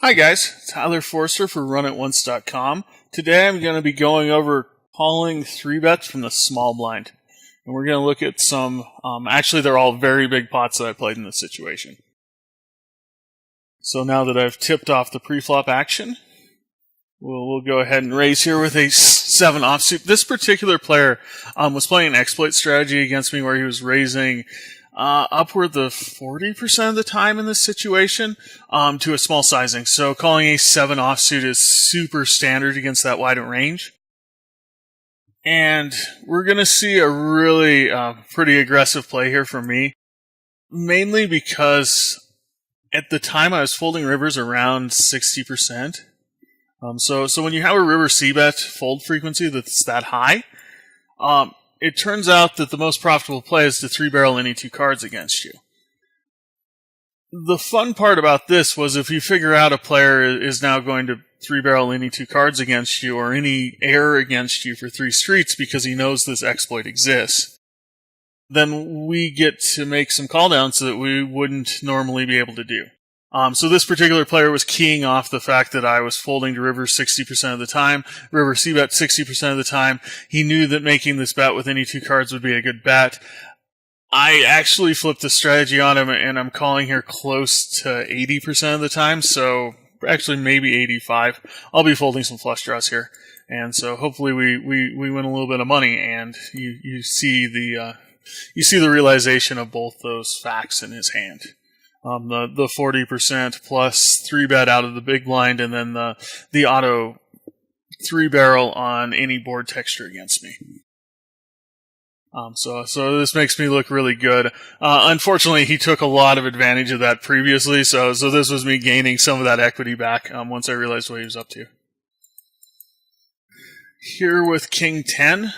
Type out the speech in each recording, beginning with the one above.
Hi guys, Tyler Forster for RunItOnce.com. Today I'm going to be going over calling 3-bets from the small blind. And we're going to look at some, actually they're all very big pots that I played in this situation. So now that I've tipped off the pre-flop action, we'll go ahead and raise here with a 7 offsuit. This particular player was playing an exploit strategy against me where he was raising upward of 40% of the time in this situation to a small sizing. So calling a 7 offsuit is super standard against that wide range. And we're going to see a really pretty aggressive play here from me, mainly because at the time I was folding rivers around 60%. So when you have a river c-bet fold frequency that's that high, it turns out that the most profitable play is to 3-barrel any 2 cards against you. The fun part about this was if you figure out a player is now going to 3-barrel any 2 cards against you or any error against you for 3 streets because he knows this exploit exists, then we get to make some call downs that we wouldn't normally be able to do. So this particular player was keying off the fact that I was folding to river 60% of the time, river c-bet 60% of the time. He knew that making this bet with any 2 cards would be a good bet. I actually flipped the strategy on him, and I'm calling here close to 80% of the time, so actually maybe 85. I'll be folding some flush draws here, and so hopefully we win a little bit of money, and you see the realization of both those facts in his hand. The 40% plus 3-bet out of the big blind, and then the auto 3-barrel on any board texture against me. So this makes me look really good. Unfortunately, he took a lot of advantage of that previously, so this was me gaining some of that equity back once I realized what he was up to. Here with King 10.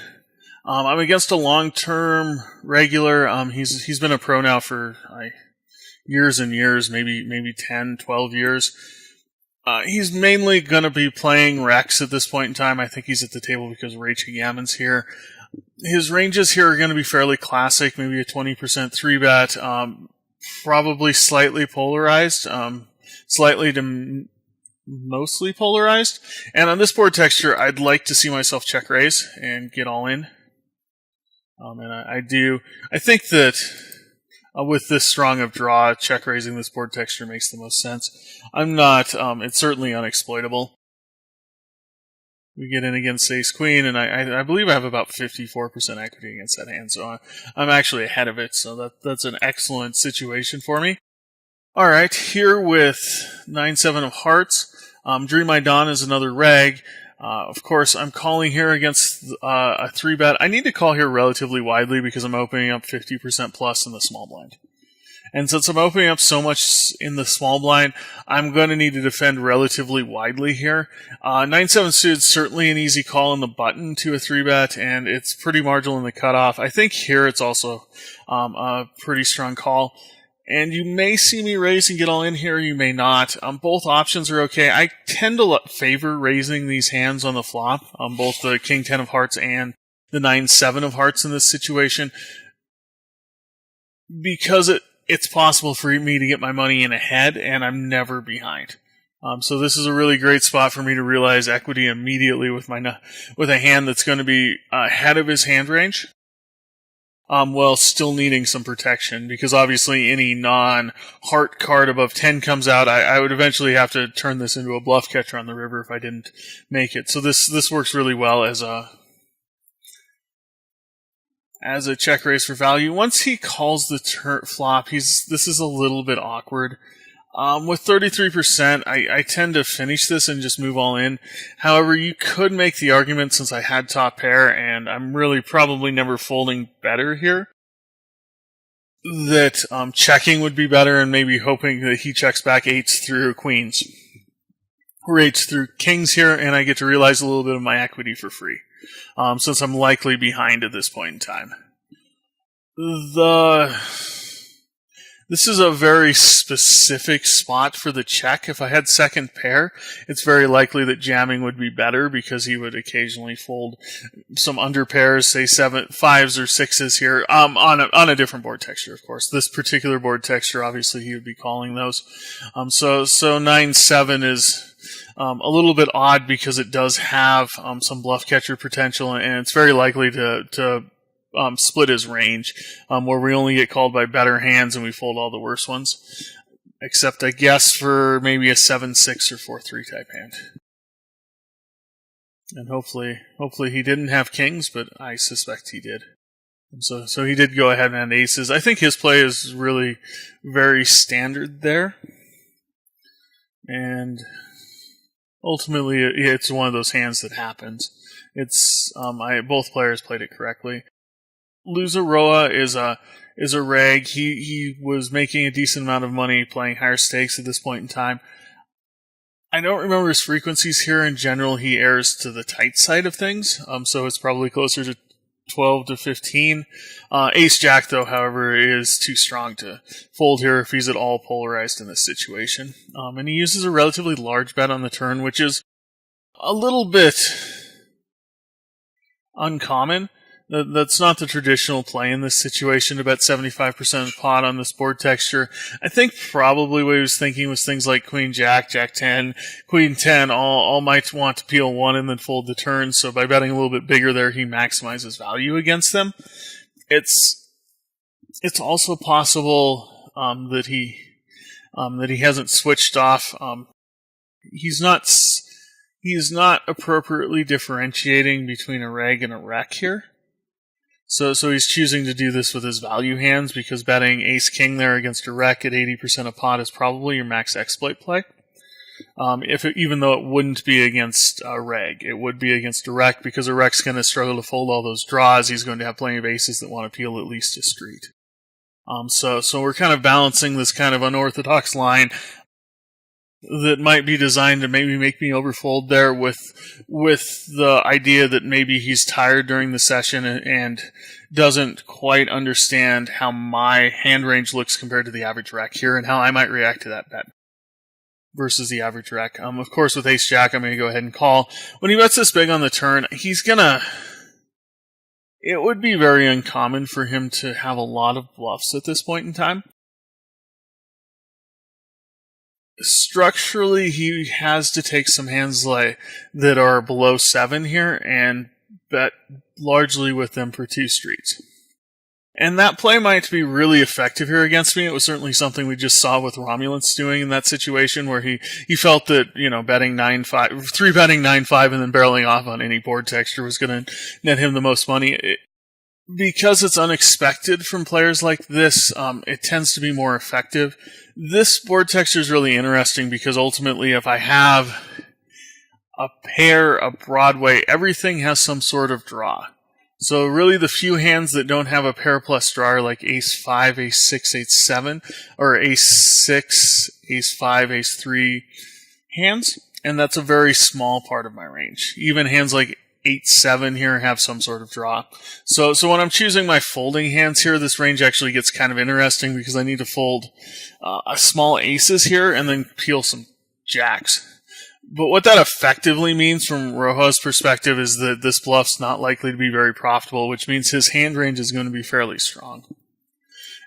I'm against a long-term regular. He's been a pro now for years and years, maybe 10, 12 years. He's mainly going to be playing Rex at this point in time. I think he's at the table because Rachel Gammon's here. His ranges here are going to be fairly classic, maybe a 20% 3-bet, probably slightly polarized, slightly to mostly polarized. And on this board texture, I'd like to see myself check raise and get all in. And I do. I think that with this strong of draw, check raising this board texture makes the most sense. I'm not, it's certainly unexploitable. We get in against Ace Queen, and I believe I have about 54% equity against that hand, so I'm actually ahead of it, so that's an excellent situation for me. Alright, here with 9-7 of hearts. Dream My Dawn is another reg. Of course, I'm calling here against a 3-bet. I need to call here relatively widely because I'm opening up 50% plus in the small blind. And since I'm opening up so much in the small blind, I'm going to need to defend relatively widely here. 9-7 suited certainly an easy call in the button to a 3-bet, and it's pretty marginal in the cutoff. I think here it's also a pretty strong call. And you may see me raise and get all in here, you may not. Both options are okay. I tend to favor raising these hands on the flop, both the King 10 of hearts and the 9-7 of hearts in this situation, because it's possible for me to get my money in ahead, and I'm never behind. So this is a really great spot for me to realize equity immediately with a hand that's going to be ahead of his hand range. While still needing some protection, because obviously any non-heart card above 10 comes out, I would eventually have to turn this into a bluff catcher on the river if I didn't make it. So this works really well as a check raise for value. Once he calls the flop, this is a little bit awkward. With 33%, I tend to finish this and just move all in. However, you could make the argument, since I had top pair, and I'm really probably never folding better here, that checking would be better and maybe hoping that he checks back 8s through queens. Or 8s through kings here, and I get to realize a little bit of my equity for free, since I'm likely behind at this point in time. This is a very specific spot for the check. If I had second pair, it's very likely that jamming would be better because he would occasionally fold some under pairs, say 5s or 6s here, on a different board texture, of course. This particular board texture, obviously, he would be calling those. So 9-7 is a little bit odd because it does have some bluff catcher potential, and it's very likely to split his range, where we only get called by better hands and we fold all the worse ones. Except, I guess, for maybe a 7-6 or 4-3 type hand. And hopefully he didn't have kings, but I suspect he did. And so he did go ahead and have aces. I think his play is really very standard there. And ultimately, it's one of those hands that happens. It's both players played it correctly. Luzaroa is a reg. He was making a decent amount of money playing higher stakes at this point in time. I don't remember his frequencies here. In general, he errs to the tight side of things, so it's probably closer to 12 to 15. Ace-Jack, though, however, is too strong to fold here if he's at all polarized in this situation. And he uses a relatively large bet on the turn, which is a little bit uncommon. That's not the traditional play in this situation, to bet 75% of the pot on this board texture. I think probably what he was thinking was things like Queen Jack, Jack 10, Queen 10, all might want to peel 1 and then fold the turn, so by betting a little bit bigger there, he maximizes value against them. It's also possible that he hasn't switched off. He's not appropriately differentiating between a reg and a rec here. So he's choosing to do this with his value hands, because betting ace-king there against a rec at 80% of pot is probably your max exploit play. Even though it wouldn't be against a reg, it would be against a rec, because a rec's going to struggle to fold all those draws. He's going to have plenty of aces that want to peel at least a street. So we're kind of balancing this kind of unorthodox line that might be designed to maybe make me overfold there with the idea that maybe he's tired during the session and doesn't quite understand how my hand range looks compared to the average rec here, and how I might react to that bet versus the average rec. Of course, with ace-jack, I'm going to go ahead and call. When he bets this big on the turn, it would be very uncommon for him to have a lot of bluffs at this point in time. Structurally, he has to take some hands that are below 7 here and bet largely with them for 2 streets. And that play might be really effective here against me. It was certainly something we just saw with Romulence doing in that situation, where he felt that, betting 9-5, 3-betting 9-5 and then barreling off on any board texture was going to net him the most money. Because it's unexpected from players like this, it tends to be more effective. This board texture is really interesting because ultimately, if I have a pair, a Broadway, everything has some sort of draw. So really the few hands that don't have a pair plus draw are like ace-5, ace-6, ace-7, or ace-6, ace-5, ace-3 hands, and that's a very small part of my range. Even hands like 8-7 here have some sort of draw. So when I'm choosing my folding hands here, this range actually gets kind of interesting because I need to fold a small aces here and then peel some jacks. But what that effectively means from Roja's perspective is that this bluff's not likely to be very profitable, which means his hand range is going to be fairly strong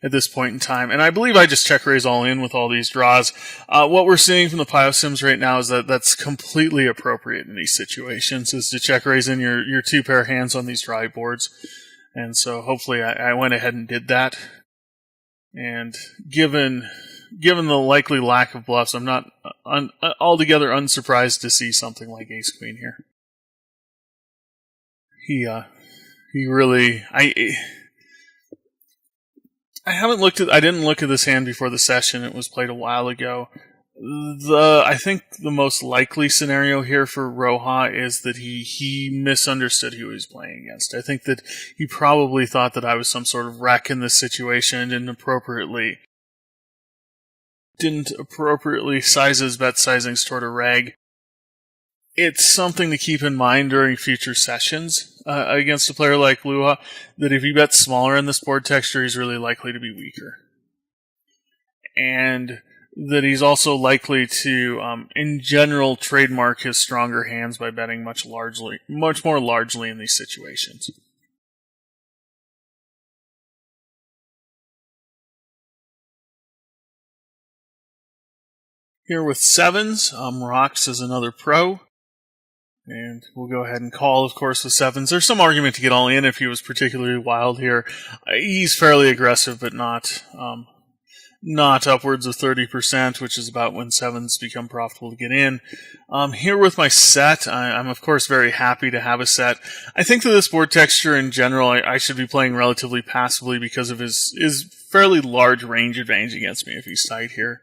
at this point in time. And I believe I just check raise all in with all these draws. What we're seeing from the PioSims right now is that that's completely appropriate in these situations, is to check raise in your 2 pair hands on these dry boards. And so hopefully I went ahead and did that. And given the likely lack of bluffs, I'm not altogether unsurprised to see something like ace-queen here. He really... I didn't look at this hand before the session. It was played a while ago. I think the most likely scenario here for Roja is that he misunderstood who he was playing against. I think that he probably thought that I was some sort of wreck in this situation and didn't appropriately size his bet sizings toward a reg. It's something to keep in mind during future sessions against a player like Luja, that if he bets smaller in this board texture, he's really likely to be weaker. and that he's also likely to, in general, trademark his stronger hands by betting much more largely in these situations. Here with sevens, rocks is another pro. And we'll go ahead and call, of course, with sevens. There's some argument to get all in if he was particularly wild here. He's fairly aggressive, but not upwards of 30%, which is about when sevens become profitable to get in. Here with my set, I'm of course very happy to have a set. I think that this board texture in general, I should be playing relatively passively because of his fairly large range advantage against me if he's tight here.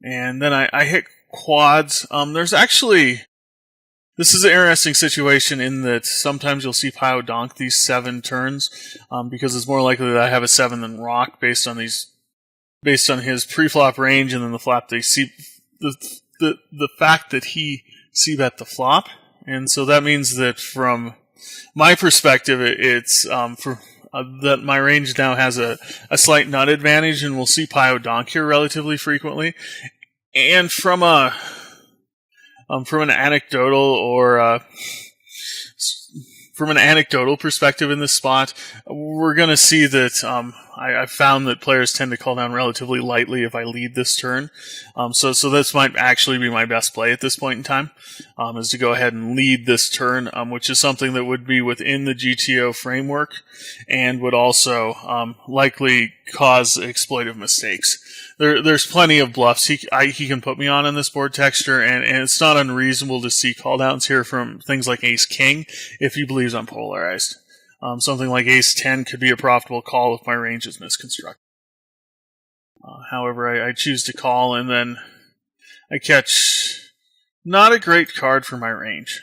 And then I hit quads. This is an interesting situation in that sometimes you'll see Pio donk these 7 turns, because it's more likely that I have a 7 than rock based on his pre-flop range, and then the flop they see the fact that he c-bet the flop, and so that means that from my perspective, it's that my range now has a slight nut advantage, and we'll see Pio donk here relatively frequently, and from an anecdotal perspective in this spot, we're going to see that I've found that players tend to call down relatively lightly if I lead this turn. So this might actually be my best play at this point in time, is to go ahead and lead this turn, which is something that would be within the GTO framework and would also likely cause exploitive mistakes. There's plenty of bluffs he can put me on in this board texture, and it's not unreasonable to see call downs here from things like Ace-King if he believes I'm polarized. Something like Ace-10 could be a profitable call if my range is misconstructed. However, I choose to call, and then I catch not a great card for my range.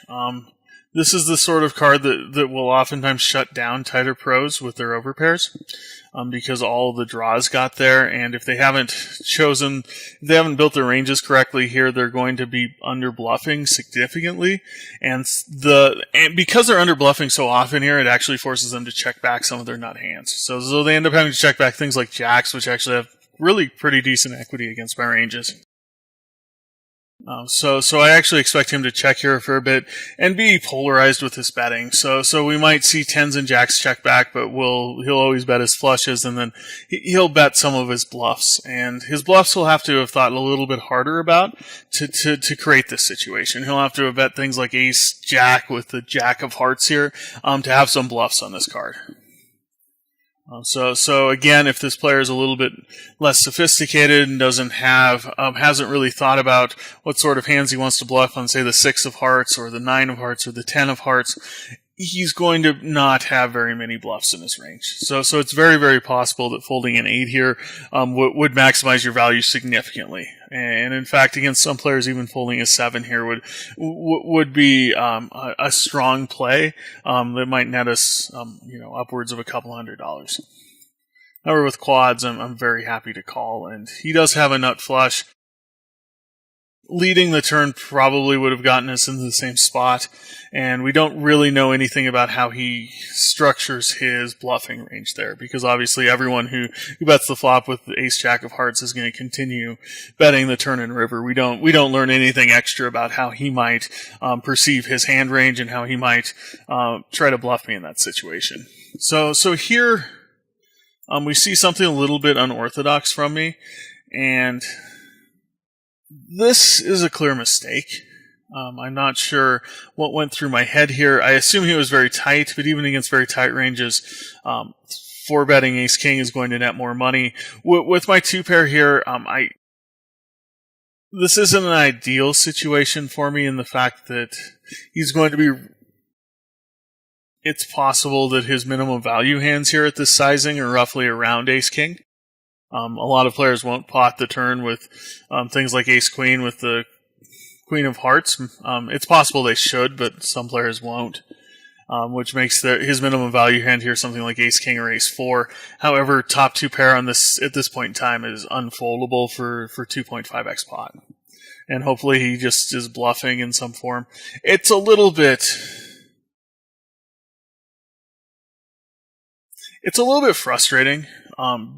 This is the sort of card that will oftentimes shut down tighter pros with their overpairs, because all the draws got there, and if they haven't built their ranges correctly here, they're going to be under bluffing significantly, and because they're under bluffing so often here, it actually forces them to check back some of their nut hands. So they end up having to check back things like jacks, which actually have really pretty decent equity against my ranges. So I actually expect him to check here for a bit and be polarized with his betting. So we might see 10s and jacks check back, but he'll always bet his flushes, and then he'll bet some of his bluffs. And his bluffs he'll have to have thought a little bit harder about to create this situation. He'll have to have bet things like ace jack with the jack of hearts here, to have some bluffs on this card. So again, if this player is a little bit less sophisticated and hasn't really thought about what sort of hands he wants to bluff on, say the 6 of hearts or the 9 of hearts or the 10 of hearts, he's going to not have very many bluffs in his range. So it's very, very possible that folding an 8 here would maximize your value significantly. And in fact, against some players, even folding a 7 here would be a strong play that might net us upwards of a couple $100. However, with quads, I'm very happy to call, and he does have a nut flush. Leading the turn probably would have gotten us into the same spot, and we don't really know anything about how he structures his bluffing range there, because obviously everyone who bets the flop with the ace-jack of hearts is going to continue betting the turn and river. We don't learn anything extra about how he might perceive his hand range and how he might try to bluff me in that situation. So here we see something a little bit unorthodox from me, and this is a clear mistake. I'm not sure what went through my head here. I assume he was very tight, but even against very tight ranges, 4-betting ace-king is going to net more money. With my 2-pair here, this isn't an ideal situation for me in the fact that he's going to be... It's possible that his minimum value hands here at this sizing are roughly around ace-king. A lot of players won't pot the turn with things like ace-queen with the queen of hearts. It's possible they should, but some players won't, which makes his minimum value hand here something like ace-king or ace-4. However, top 2 pair on this at this point in time is unfoldable for 2.5x pot. And hopefully he just is bluffing in some form. It's a little bit frustrating,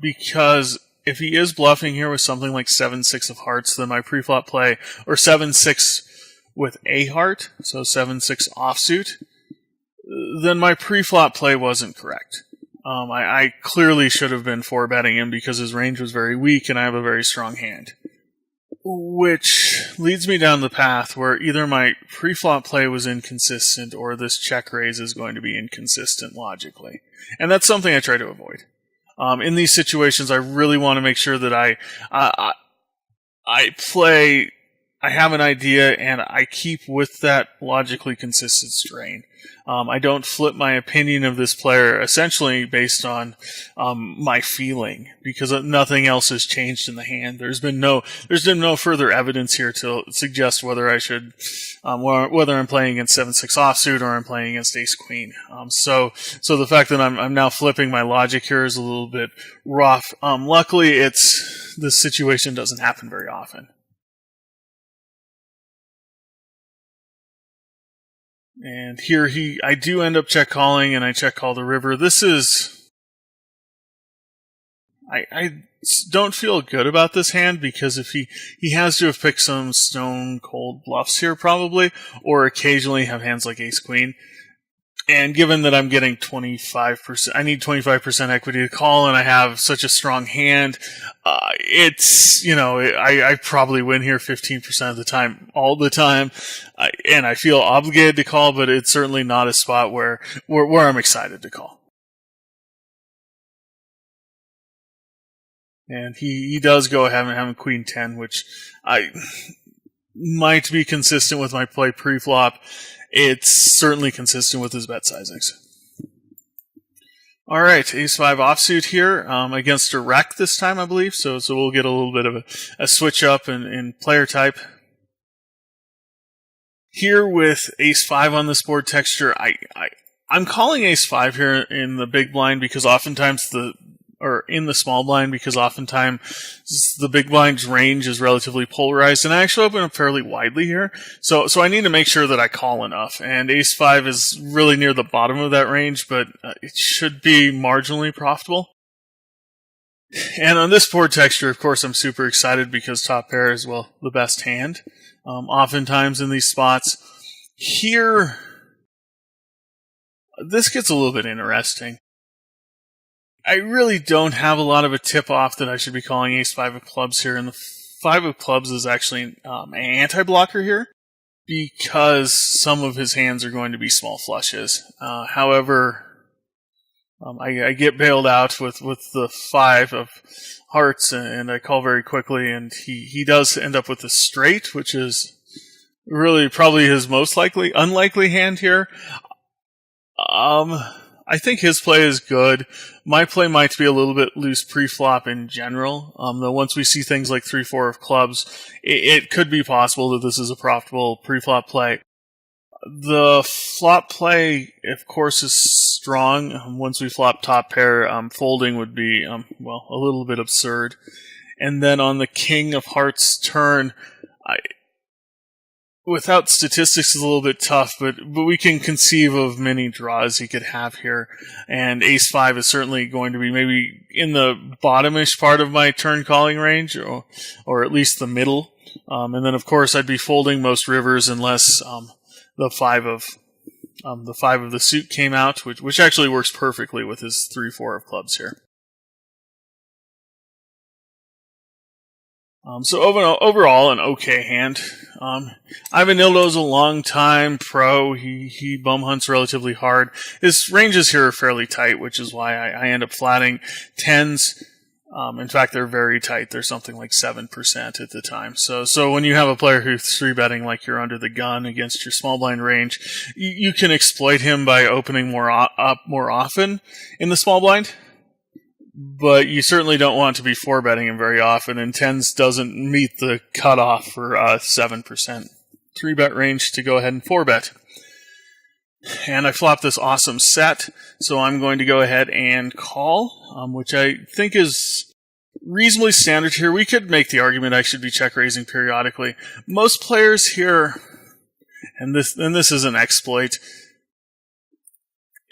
because if he is bluffing here with something like 7-6 of hearts, then my pre-flop play, or 7-6 with a heart, so 7-6 offsuit, then my pre-flop play wasn't correct. I clearly should have been 4-betting him because his range was very weak and I have a very strong hand. Which leads me down the path where either my pre-flop play was inconsistent or this check raise is going to be inconsistent logically. And that's something I try to avoid. In these situations, I really want to make sure that I have an idea and I keep with that logically consistent strain. I don't flip my opinion of this player essentially based on my feeling, because nothing else has changed in the hand. There's been no further evidence here to suggest whether I should, whether I'm playing against 7-6 offsuit or I'm playing against ace queen. So the fact that I'm now flipping my logic here is a little bit rough. Luckily, this situation doesn't happen very often. And here I do end up check calling, and I check call the river. This is, I don't feel good about this hand, because if he has to have picked some stone cold bluffs here probably, or occasionally have hands like ace queen. And given that I'm getting 25%, I need 25% equity to call, and I have such a strong hand, I probably win here 15% of the time, all the time, and I feel obligated to call, but it's certainly not a spot where I'm excited to call. And he does go ahead and have queen 10, which I might be consistent with my play pre-flop. It's certainly consistent with his bet sizings. All right, ace-5 offsuit here against a rec this time, I believe. So we'll get a little bit of a switch up in player type. Here with ace-5 on this board texture, I'm calling ace-5 here in the big blind because oftentimes in the small blind, because oftentimes the big blind's range is relatively polarized, and I actually open up fairly widely here. So I need to make sure that I call enough, and ace-5 is really near the bottom of that range, but it should be marginally profitable. And on this board texture, of course, I'm super excited because top pair is, well, the best hand. Oftentimes in these spots. Here, this gets a little bit interesting. I really don't have a lot of a tip-off that I should be calling ace-5 of clubs here, and the 5 of clubs is actually an anti-blocker here, because some of his hands are going to be small flushes. However, I get bailed out with the 5 of hearts, and I call very quickly, and he does end up with a straight, which is really probably his most unlikely hand here. I think his play is good. My play might be a little bit loose pre-flop in general. Though once we see things like 3-4 of clubs, it could be possible that this is a profitable pre-flop play. The flop play, of course, is strong. Once we flop top pair, folding would be, a little bit absurd. And then on the king of hearts turn, without statistics is a little bit tough, but we can conceive of many draws he could have here. And ace-5 is certainly going to be maybe in the bottomish part of my turn calling range, or at least the middle. And then of course I'd be folding most rivers unless the 5 of the suit came out, which actually works perfectly with his 3-4 of clubs here. So overall, an okay hand. Ivanildo's a long time pro. He bum hunts relatively hard. His ranges here are fairly tight, which is why I end up flatting 10s. In fact, they're very tight. They're something like 7% at the time. So when you have a player who's 3-betting like you're under the gun against your small blind range, you can exploit him by opening up more often in the small blind. But you certainly don't want to be 4-betting him very often, and 10s doesn't meet the cutoff for 7% 3-bet range to go ahead and 4-bet. And I flop this awesome set, so I'm going to go ahead and call, which I think is reasonably standard here. We could make the argument I should be check raising periodically. Most players here, and this is an exploit,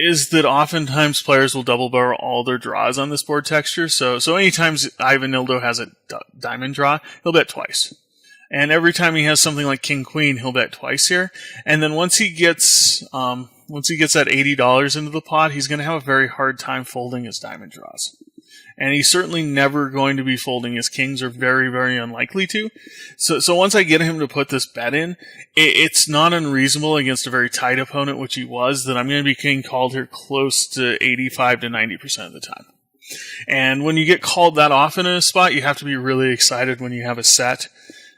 is that oftentimes players will double barrel all their draws on this board texture. So anytime Ivanildo has a diamond draw, he'll bet twice. And every time he has something like King Queen, he'll bet twice here. And then once he gets that $80 into the pot, he's going to have a very hard time folding his diamond draws. And he's certainly never going to be folding his kings, or very, very unlikely to. So once I get him to put this bet in, it's not unreasonable against a very tight opponent, which he was, that I'm going to be king called here close to 85 to 90% of the time. And when you get called that often in a spot, you have to be really excited when you have a set.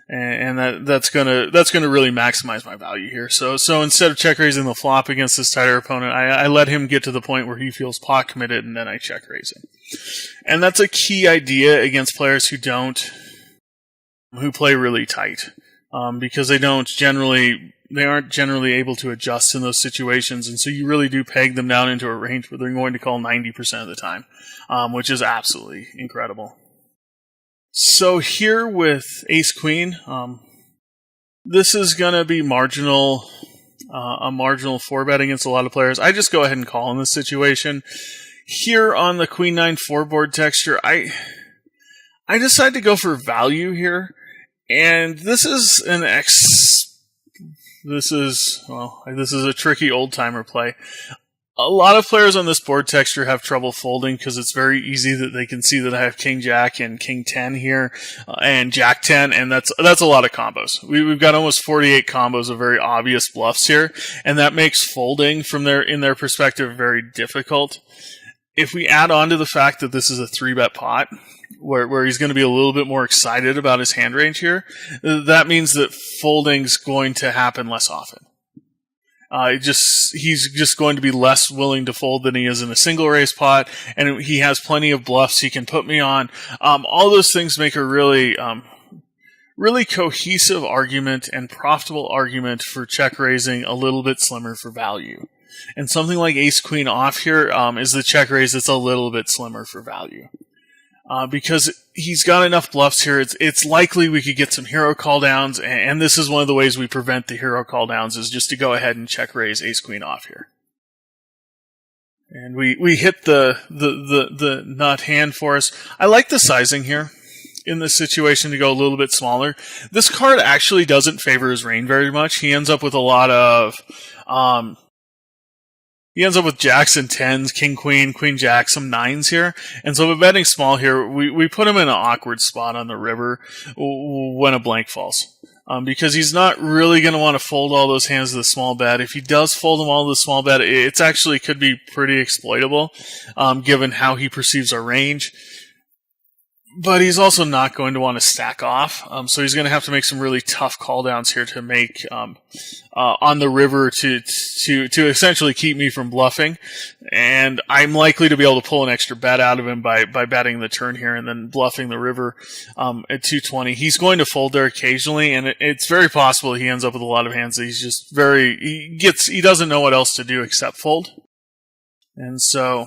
And that's gonna really maximize my value here. So instead of check raising the flop against this tighter opponent, I let him get to the point where he feels pot committed, and then I check raise him. And that's a key idea against players who play really tight, because they aren't generally able to adjust in those situations, and so you really do peg them down into a range where they're going to call 90% of the time, which is absolutely incredible. So here with Ace Queen, this is going to be a marginal 4-bet against a lot of players. I just go ahead and call in this situation. Here on the Queen 9-4 board texture, I decide to go for value here, and this is a tricky old-timer play. A lot of players on this board texture have trouble folding because it's very easy that they can see that I have King Jack and King 10 here, and Jack 10, and that's a lot of combos. We've got almost 48 combos of very obvious bluffs here, and that makes folding in their perspective very difficult. If we add on to the fact that this is a 3-bet pot, where he's going to be a little bit more excited about his hand range here, that means that folding's going to happen less often. He's just going to be less willing to fold than he is in a single raise pot, and he has plenty of bluffs he can put me on. All those things make a really cohesive argument and profitable argument for check raising a little bit slimmer for value. And something like Ace Queen off here is the check raise that's a little bit slimmer for value. Because he's got enough bluffs here, it's likely we could get some hero call downs, and this is one of the ways we prevent the hero call downs, is just to go ahead and check raise Ace Queen off here. And we hit the nut hand for us. I like the sizing here in this situation to go a little bit smaller. This card actually doesn't favor his range very much. He ends up with a lot of jacks and 10s, king, queen, jack, some 9s here. And so by betting small here, we put him in an awkward spot on the river when a blank falls. Because he's not really going to want to fold all those hands to the small bet. If he does fold them all to the small bet, it's actually could be pretty exploitable, given how he perceives our range. But he's also not going to want to stack off, so he's going to have to make some really tough call downs here to make on the river to essentially keep me from bluffing. And I'm likely to be able to pull an extra bet out of him by betting the turn here and then bluffing the river at 220. He's going to fold there occasionally, and it's very possible he ends up with a lot of hands that he doesn't know what else to do except fold. And so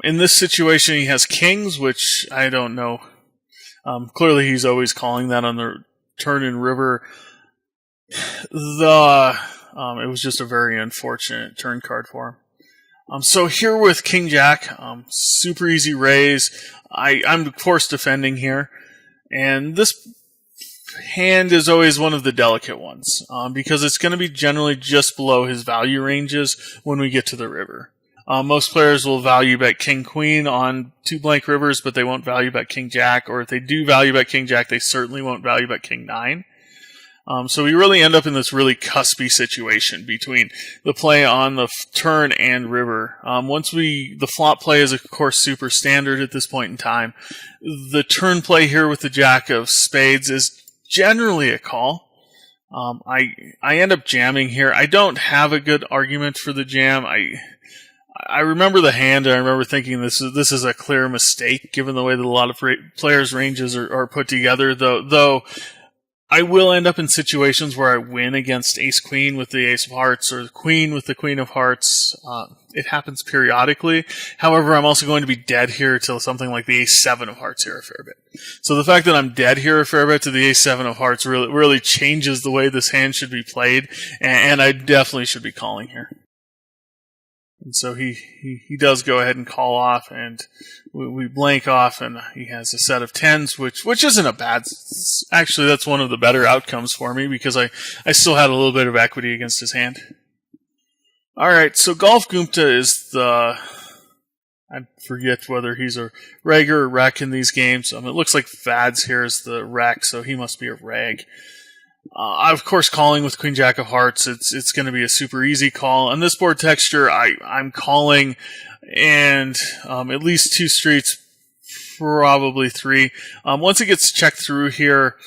in this situation, he has kings, which I don't know. Clearly, he's always calling that on the turn in river. It was just a very unfortunate turn card for him. So here with King Jack, super easy raise. I'm of course defending here, and this hand is always one of the delicate ones because it's going to be generally just below his value ranges when we get to the river. Most players will value bet King Queen on 2 blank rivers, but they won't value bet King Jack, or if they do value bet King Jack, they certainly won't value bet King 9. So we really end up in this really cuspy situation between the play on the turn and river. The flop play is of course super standard at this point in time. The turn play here with the Jack of Spades is generally a call. I end up jamming here. I don't have a good argument for the jam. I remember the hand, and I remember thinking this is a clear mistake, given the way that a lot of players' ranges are put together. Though I will end up in situations where I win against Ace Queen with the Ace of Hearts, or Queen with the Queen of Hearts. It happens periodically. However, I'm also going to be dead here to something like the Ace 7 of Hearts here a fair bit. So the fact that I'm dead here a fair bit to the Ace 7 of Hearts really changes the way this hand should be played, and I definitely should be calling here. And so he does go ahead and call off, and we blank off, and he has a set of 10s, which isn't a bad. Actually, that's one of the better outcomes for me because I still had a little bit of equity against his hand. All right, so Golf Goomta is the. I forget whether he's a reg or a rec in these games. It looks like Vads here is the rec, so he must be a reg. Of course, calling with Queen Jack of Hearts, it's going to be a super easy call. On this board texture, I'm calling, and at least 2 streets, probably 3. Once it gets checked through here,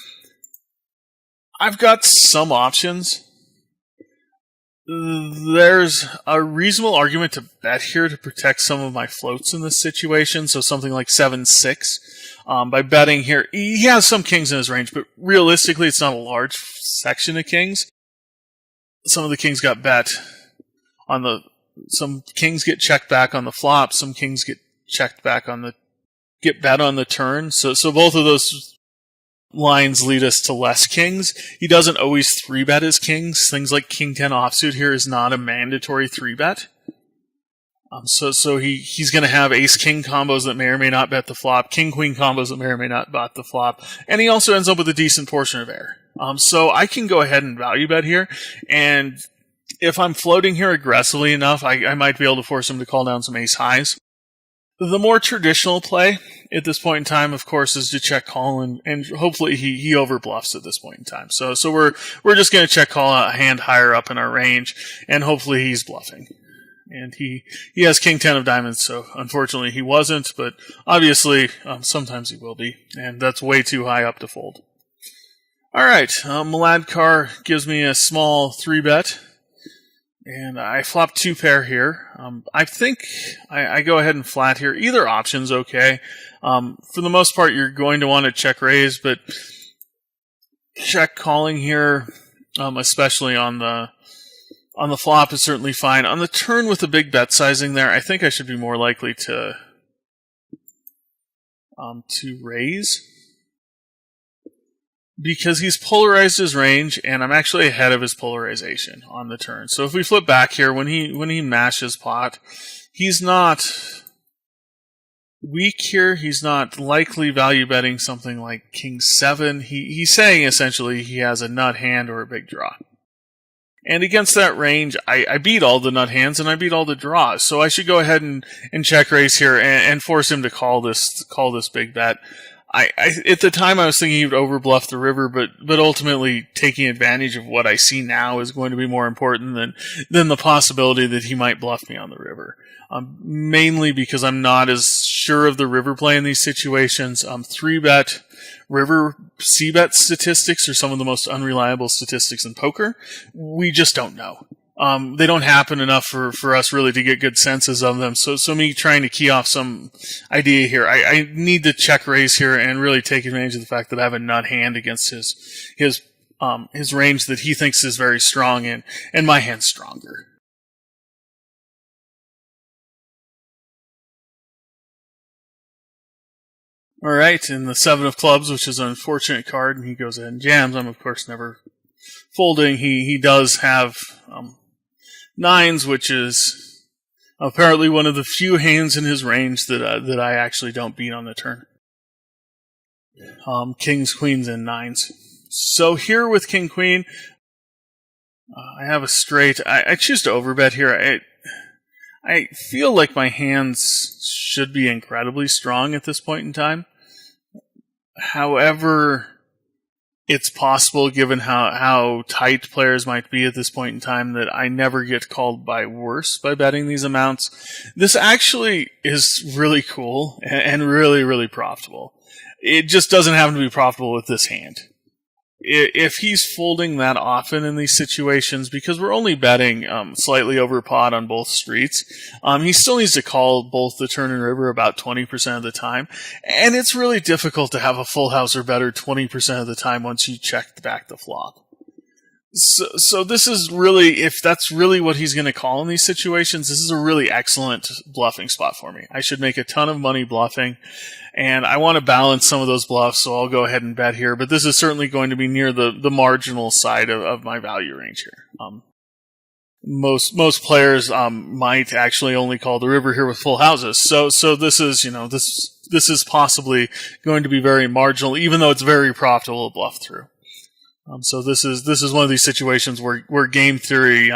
I've got some options. There's a reasonable argument to bet here to protect some of my floats in this situation, so something like 7-6. By betting here, he has some kings in his range, but realistically it's not a large section of kings. Some of the kings got bet on some kings get checked back on the flop, some kings get checked back get bet on the turn, so both of those lines lead us to less kings. He doesn't always 3-bet his kings. Things like King 10 offsuit here is not a mandatory 3-bet. So he's going to have ace-king combos that may or may not bet the flop, king-queen combos that may or may not bet the flop, and he also ends up with a decent portion of air. So I can go ahead and value bet here, and if I'm floating here aggressively enough, I might be able to force him to call down some ace-highs. The more traditional play at this point in time, of course, is to check call, and hopefully he overbluffs at this point in time. So we're just going to check call a hand higher up in our range, and hopefully he's bluffing. And he has King 10 of diamonds, so unfortunately he wasn't, but obviously sometimes he will be, and that's way too high up to fold. Alright, Mladkar gives me a small 3-bet. And I flop 2 pair here. I think I go ahead and flat here. Either option's okay. For the most part, you're going to want to check raise, but check calling here, especially on the flop, is certainly fine. On the turn with a big bet sizing there, I think I should be more likely to raise, because he's polarized his range, and I'm actually ahead of his polarization on the turn. So if we flip back here, when he mashes pot, he's not weak here. He's not likely value betting something like King 7. He's saying essentially he has a nut hand or a big draw. And against that range, I beat all the nut hands and I beat all the draws. So I should go ahead and check raise here and force him to call this big bet. At the time I was thinking he would overbluff the river, but ultimately taking advantage of what I see now is going to be more important than the possibility that he might bluff me on the river. Mainly because I'm not as sure of the river play in these situations. 3-bet river c-bet statistics are some of the most unreliable statistics in poker. We just don't know. They don't happen enough for us really to get good senses of them. So me trying to key off some idea here, I need to check raise here and really take advantage of the fact that I have a nut hand against his range that he thinks is very strong, and my hand's stronger. Alright, in the 7 of clubs, which is an unfortunate card, and he goes ahead and jams. I'm of course never folding. He does have 9s, which is apparently one of the few hands in his range that I actually don't beat on the turn. Kings, queens, and 9s. So here with king, queen, I have a straight. I choose to overbet here. I feel like my hands should be incredibly strong at this point in time. However, it's possible, given how tight players might be at this point in time, that I never get called by worse by betting these amounts. This actually is really cool and really, really profitable. It just doesn't happen to be profitable with this hand. If he's folding that often in these situations, because we're only betting slightly over pot on both streets, he still needs to call both the turn and river about 20% of the time. And it's really difficult to have a full house or better 20% of the time once you check back the flop. So this is really, if that's really what he's going to call in these situations, this is a really excellent bluffing spot for me. I should make a ton of money bluffing, and I want to balance some of those bluffs, so I'll go ahead and bet here. But this is certainly going to be near the marginal side of my value range here. most players might actually only call the river here with full houses. So this is this is possibly going to be very marginal, even though it's very profitable to bluff through. So this is one of these situations where game theory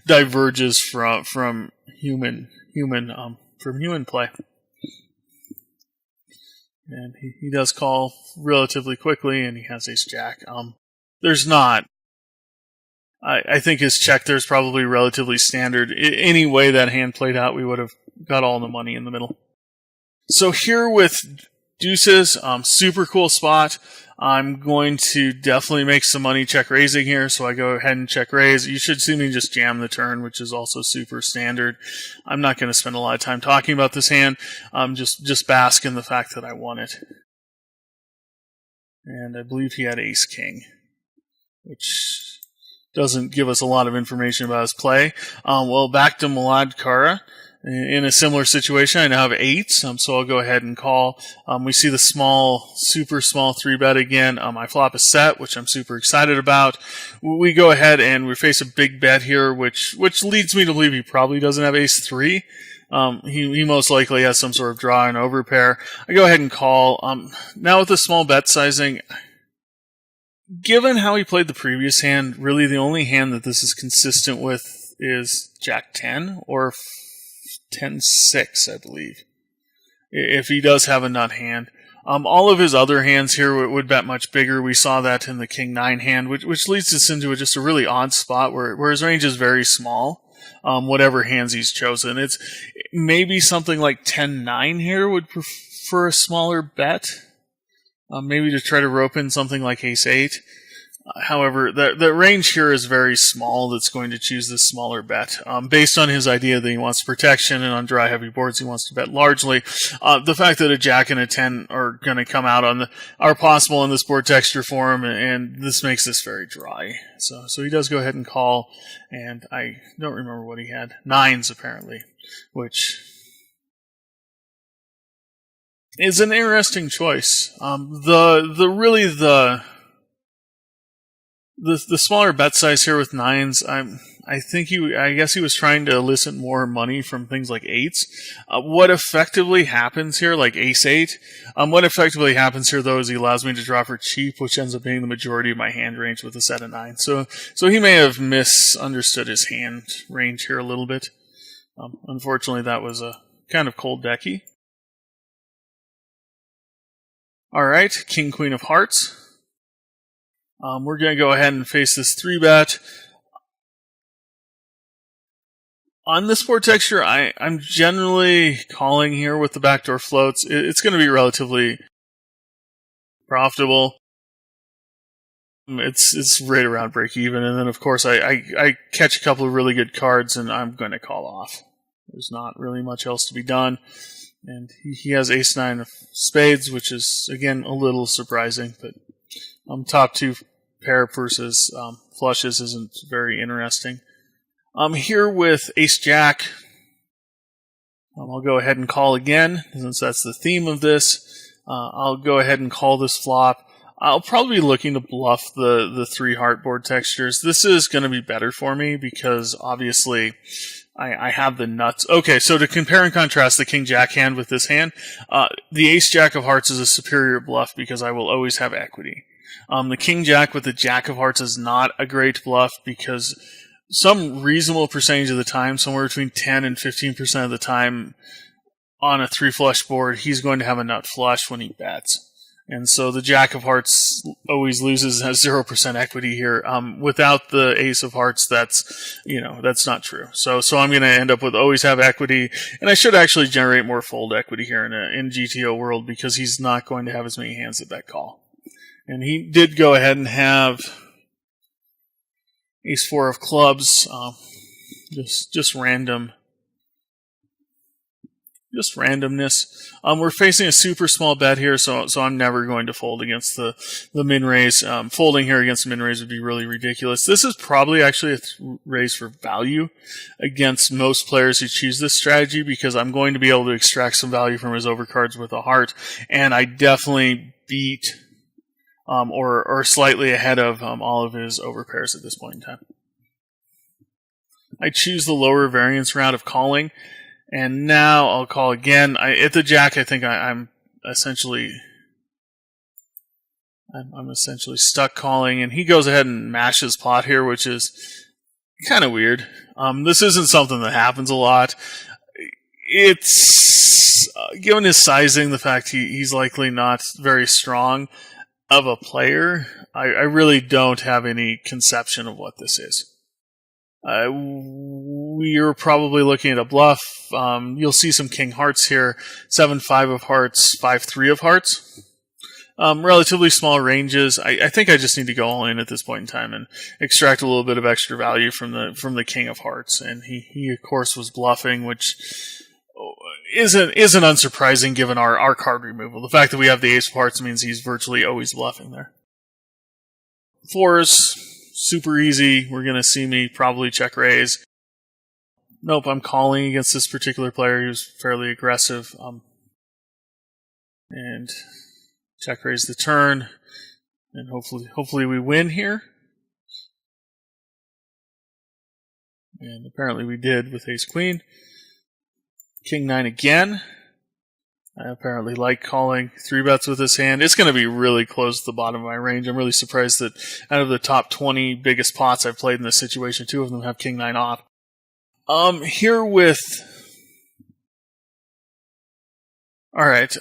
diverges from human play. And he does call relatively quickly, and he has ace jack. There's not. I think his check there's probably relatively standard. Any way that hand played out, we would have got all the money in the middle. So here with deuces, super cool spot. I'm going to definitely make some money check raising here, so I go ahead and check raise. You should see me just jam the turn, which is also super standard. I'm not going to spend a lot of time talking about this hand. Just bask in the fact that I won it. And I believe he had ace king, which doesn't give us a lot of information about his play. Well, back to Milad Kara. In a similar situation, I now have eights, so I'll go ahead and call. We see the super small 3-bet again. My flop is set, which I'm super excited about. We go ahead and we face a big bet here, which leads me to believe he probably doesn't have ace-3. He most likely has some sort of draw and overpair. I go ahead and call. Now with the small bet sizing, given how he played the previous hand, really the only hand that this is consistent with is Jack-10 or 10-6, I believe, if he does have a nut hand. All of his other hands here would bet much bigger. We saw that in the King-9 hand, which leads us into just a really odd spot where his range is very small, whatever hands he's chosen. It's maybe something like 10-9 here would prefer a smaller bet, maybe to try to rope in something like ace-8. However, the range here is very small that's going to choose this smaller bet. Based on his idea that he wants protection and on dry heavy boards he wants to bet largely, the fact that a jack and a 10 are going to come out are possible in this board texture form, and this makes this very dry. So he does go ahead and call, and I don't remember what he had. 9s apparently, which is an interesting choice. The smaller bet size here with 9s, I guess he was trying to elicit more money from things like 8s. What effectively happens here, like ace-8, what effectively happens here though is he allows me to draw for cheap, which ends up being the majority of my hand range with a set of 9s. So he may have misunderstood his hand range here a little bit. Unfortunately, that was a kind of cold decky. Alright, King Queen of Hearts. We're going to go ahead and face this 3-bet. On this board texture, I'm generally calling here with the backdoor floats. It's going to be relatively profitable. It's right around break even, and then of course I catch a couple of really good cards, and I'm going to call off. There's not really much else to be done. And he has ace-9 of spades, which is, again, a little surprising, but top 2 pair versus flushes isn't very interesting. Here with ace-jack, I'll go ahead and call again, since that's the theme of this. I'll go ahead and call this flop. I'll probably be looking to bluff the 3 heart board textures. This is going to be better for me because, obviously, I have the nuts. Okay, so to compare and contrast the king-jack hand with this hand, the ace-jack of hearts is a superior bluff because I will always have equity. The king-jack with the jack of hearts is not a great bluff because some reasonable percentage of the time, somewhere between 10 and 15% of the time on a 3-flush board, he's going to have a nut flush when he bets. And so the jack of hearts always loses, has 0% equity here. Without the ace of hearts, that's not true. So I'm going to end up with always have equity, and I should actually generate more fold equity here in GTO world because he's not going to have as many hands that bet call. And he did go ahead and have ace-4 of clubs, just random. Just randomness. We're facing a super small bet here, so I'm never going to fold against the min raise. Folding here against the min raise would be really ridiculous. This is probably actually a raise for value against most players who choose this strategy because I'm going to be able to extract some value from his overcards with a heart, and I definitely beat or slightly ahead of all of his overpairs at this point in time. I choose the lower variance route of calling, and now I'll call again. At the jack, I think I'm essentially stuck calling, and he goes ahead and mashes pot here, which is kind of weird. This isn't something that happens a lot. It's given his sizing, the fact he's likely not very strong of a player, I really don't have any conception of what this is. We're probably looking at a bluff. You'll see some king hearts here, 7-5 of hearts, 5-3 of hearts. Relatively small ranges. I think I just need to go all in at this point in time and extract a little bit of extra value from the king of hearts. And he of course was bluffing, which isn't unsurprising given our card removal. The fact that we have the ace of hearts means he's virtually always bluffing there. Fours, super easy. We're going to see me probably check raise. Nope, I'm calling against this particular player. He was fairly aggressive. And check raise the turn. And hopefully we win here. And apparently we did with ace queen. King 9 again. I apparently like calling 3-bets with this hand. It's going to be really close to the bottom of my range. I'm really surprised that out of the top 20 biggest pots I've played in this situation, 2 of them have King 9 off. Here with... Alright,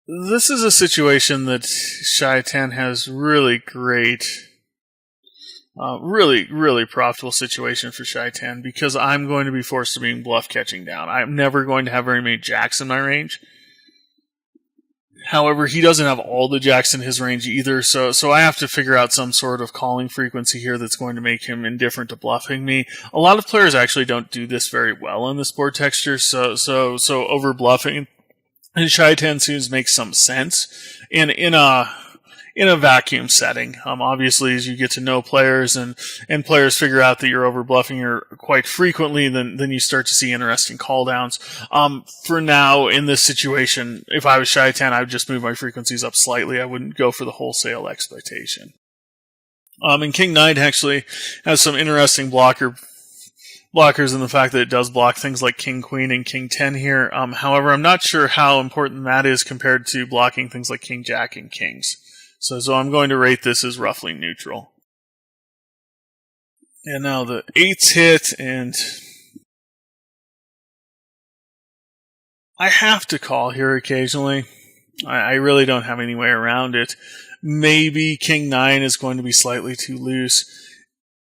this is a situation that Shaitan has really great... really profitable situation for Shaitan because I'm going to be forced to be bluff catching down. I'm never going to have very many jacks in my range. However, he doesn't have all the jacks in his range either, so I have to figure out some sort of calling frequency here that's going to make him indifferent to bluffing me. A lot of players actually don't do this very well on this board texture, so over bluffing in Shaitan seems to make some sense in a vacuum setting. Obviously, as you get to know players and players figure out that you're over bluffing her quite frequently, then you start to see interesting call downs. For now, in this situation, if I was Shaitan, I would just move my frequencies up slightly. I wouldn't go for the wholesale exploitation. And King 9 actually has some interesting blockers in the fact that it does block things like King Queen and King 10 here. However, I'm not sure how important that is compared to blocking things like King Jack and Kings. So I'm going to rate this as roughly neutral. And now the 8's hit, and I have to call here occasionally. I really don't have any way around it. Maybe King 9 is going to be slightly too loose.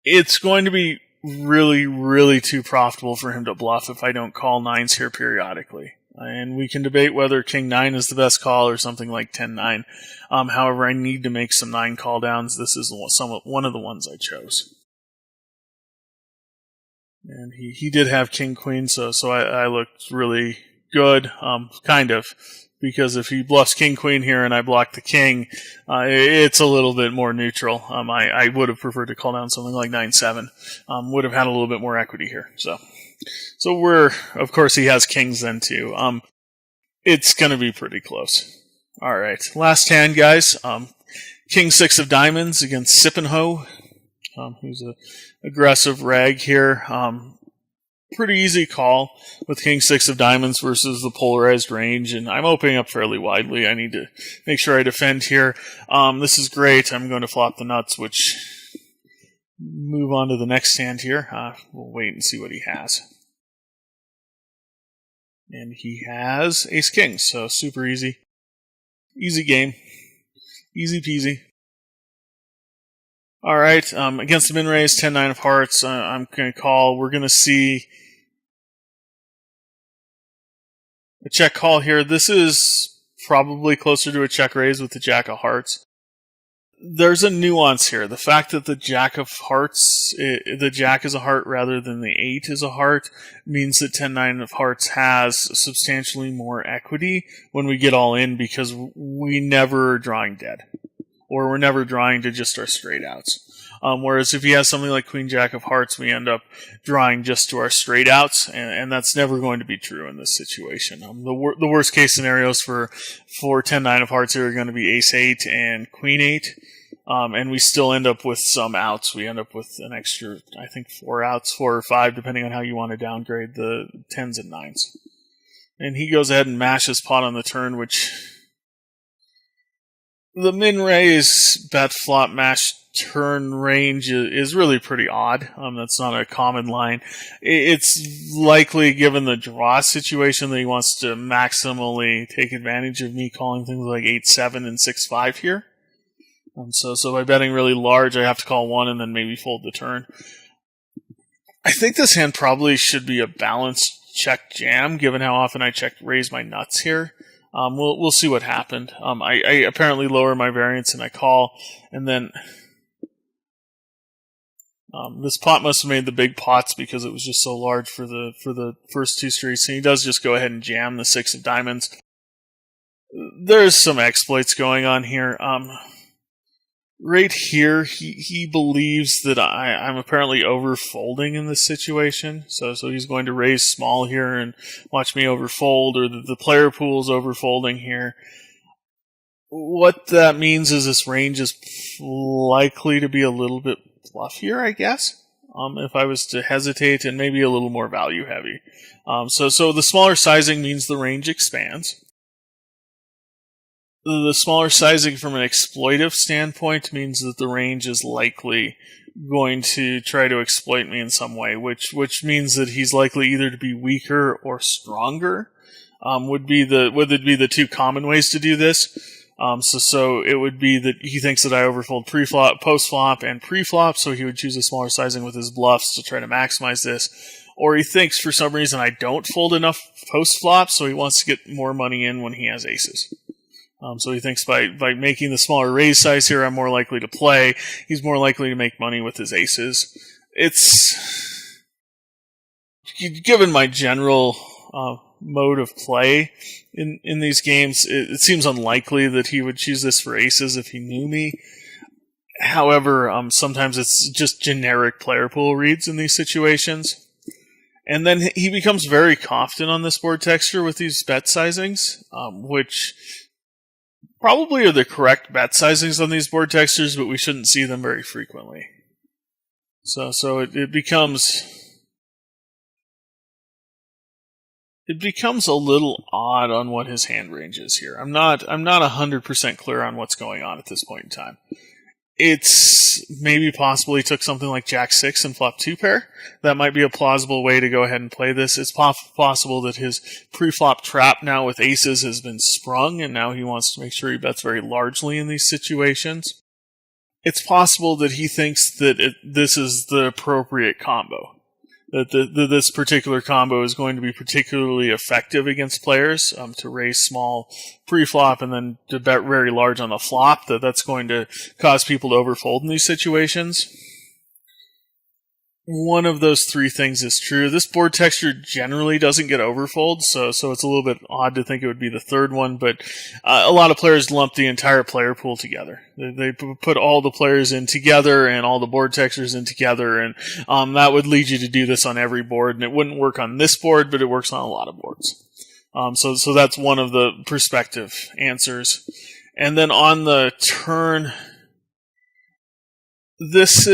It's going to be really, really too profitable for him to bluff if I don't call 9s here periodically. And we can debate whether King 9 is the best call or something like 10-9. However, I need to make some 9 call downs. This is one of the ones I chose. And he did have King Queen, so I looked really good, kind of. Because if he bluffs King Queen here and I block the King, it's a little bit more neutral. I would have preferred to call down something like 9-7. Would have had a little bit more equity here. So of course he has Kings then too. It's gonna be pretty close. Alright, last hand guys. King 6 of diamonds against Sippenho, who's a aggressive rag here. Pretty easy call with King 6 of diamonds versus the polarized range, and I'm opening up fairly widely. I need to make sure I defend here. This is great. I'm going to flop the nuts, which move on to the next hand here. We'll wait and see what he has. And he has Ace King, so super easy. Easy game. Easy peasy. Alright, against the min raise, 10-9 of hearts, I'm going to call. We're going to see a check call here. This is probably closer to a check raise with the Jack of Hearts. There's a nuance here. The fact that the Jack of Hearts, the Jack is a heart rather than the 8 is a heart, means that 10-9 of hearts has substantially more equity when we get all in because we never are drawing dead. Or we're never drawing to just our straight outs. Whereas if he has something like Queen Jack of Hearts, we end up drawing just to our straight outs, and that's never going to be true in this situation. The worst case scenarios for 10-9 of Hearts here are going to be Ace 8 and Queen 8. And we still end up with some outs. We end up with an extra, I think, 4 outs, 4 or 5, depending on how you want to downgrade the 10s and 9s. And he goes ahead and mashes pot on the turn, which the min-raise bet flop mash turn range is really pretty odd. That's not a common line. It's likely, given the draw situation, that he wants to maximally take advantage of me calling things like 8-7 and 6-5 here. So by betting really large, I have to call 1 and then maybe fold the turn. I think this hand probably should be a balanced check jam, given how often I check raise my nuts here. We'll see what happened. I apparently lower my variance and I call, and then this pot must have made the big pots because it was just so large for the first 2 streets. And he does just go ahead and jam the 6 of diamonds. There's some exploits going on here. Right here, he believes that I'm apparently overfolding in this situation. So he's going to raise small here and watch me overfold, or the player pool's overfolding here. What that means is this range is likely to be a little bit fluffier, I guess. If I was to hesitate, and maybe a little more value heavy. So the smaller sizing means the range expands. The smaller sizing from an exploitive standpoint means that the range is likely going to try to exploit me in some way, which means that he's likely either to be weaker or stronger. Would be the 2 common ways to do this. So it would be that he thinks that I overfold pre-flop, post-flop, and pre-flop, so he would choose a smaller sizing with his bluffs to try to maximize this. Or he thinks for some reason I don't fold enough post-flop, so he wants to get more money in when he has aces. So he thinks by making the smaller raise size here, I'm more likely to play. He's more likely to make money with his aces. It's, given my general mode of play in these games, it seems unlikely that he would choose this for aces if he knew me. However, sometimes it's just generic player pool reads in these situations. And then he becomes very confident on this board texture with these bet sizings, which probably are the correct bet sizings on these board textures, but we shouldn't see them very frequently. So it becomes a little odd on what his hand range is here. I'm not 100% clear on what's going on at this point in time. It's maybe possible he took something like Jack 6 and flop 2 pair. That might be a plausible way to go ahead and play this. It's possible that his pre-flop trap now with aces has been sprung, and now he wants to make sure he bets very largely in these situations. It's possible that he thinks that this is the appropriate combo. That this particular combo is going to be particularly effective against players, to raise small pre-flop and then to bet very large on the flop, that's going to cause people to overfold in these situations. One of those 3 things is true. This board texture generally doesn't get overfold, so it's a little bit odd to think it would be the 3rd one, but a lot of players lump the entire player pool together. They put all the players in together and all the board textures in together, and that would lead you to do this on every board, and it wouldn't work on this board, but it works on a lot of boards. So that's one of the perspective answers. And then on the turn, this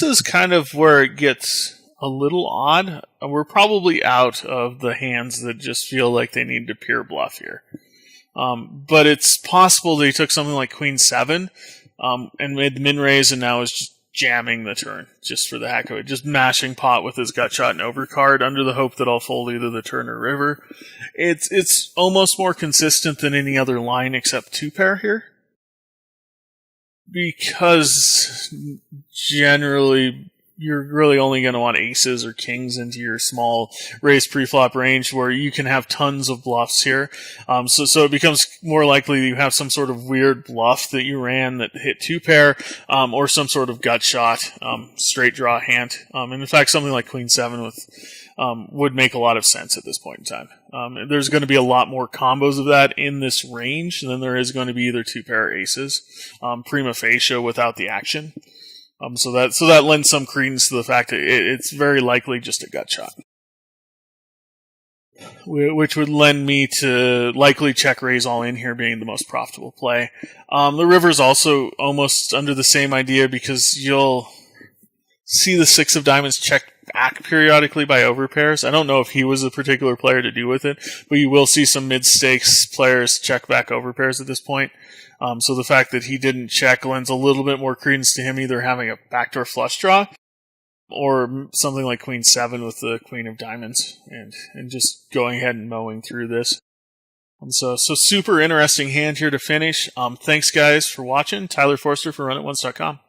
is kind of where it gets a little odd. We're probably out of the hands that just feel like they need to pure bluff here. But it's possible that he took something like Queen 7 and made the min raise and now is just jamming the turn, just for the heck of it. Just mashing pot with his gut shot and overcard under the hope that I'll fold either the turn or river. It's almost more consistent than any other line except 2 pair here. Because generally you're really only going to want aces or kings into your small raise preflop range where you can have tons of bluffs here. So it becomes more likely that you have some sort of weird bluff that you ran that hit 2 pair, or some sort of gut shot, straight draw hand. And in fact, something like Queen 7 would make a lot of sense at this point in time. There's going to be a lot more combos of that in this range than there is going to be either 2 pair aces, prima facie without the action. So that lends some credence to the fact that it's very likely just a gut shot. which would lend me to likely check raise all in here being the most profitable play. The river's also almost under the same idea because you'll see the 6 of diamonds check back periodically by overpairs. I don't know if he was a particular player to do with it, but you will see some mid-stakes players check back overpairs at this point. So the fact that he didn't check lends a little bit more credence to him either having a backdoor flush draw or something like Queen 7 with the Queen of Diamonds and just going ahead and mowing through this. So super interesting hand here to finish. Thanks guys for watching. Tyler Forster for RunItOnce.com.